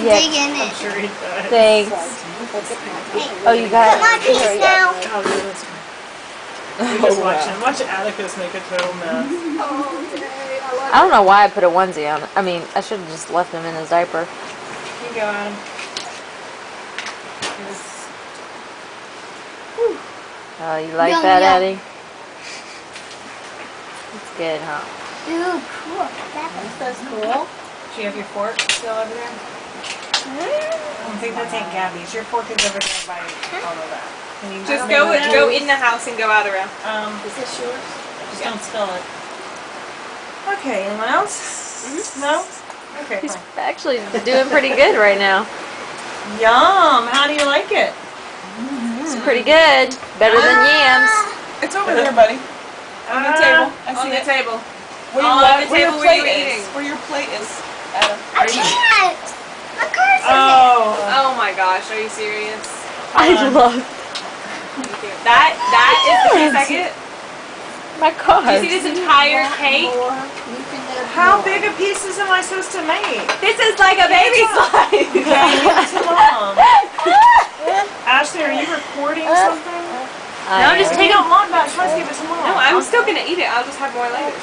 Yeah. dig in I'm it. sure he does. Thanks. Hey, Oh, you got put my it. Here piece we go. now. Oh, yeah, that's fine. We're just watching. Watch Atticus make a total mess. I don't know why I put a onesie on. I mean, I should have just left him in his diaper. Here you go, Adam. Oh, you like Yum, that, yum. Eddie? It's good, huh? Ooh, cool. That's cool. Do you have your fork still over there? I don't think that's Aunt Gabby's. Your fork is over there by all of that. Can you Just maybe go in the house and go out around. Is this yours? Just don't spill it. Okay, anyone else? No? Okay, He's fine. actually doing pretty good right now. Yum! How do you like it? It's pretty good. Better than yams. It's over there, buddy. On the table. I On see the it. table. Where, On the where your table where you plate were is. eating. Where your plate is, Adam. I can't. My car's in Oh. Oh my gosh, are you serious? I love That is the case I get. my car. Do you see this entire cake? How big of pieces am I supposed to make? This is like a baby slice. Okay, give it to Mom. Ashley, are you recording something? No, just If you don't want that, just give it to Mom. No, I'm still gonna eat it. I'll just have more later.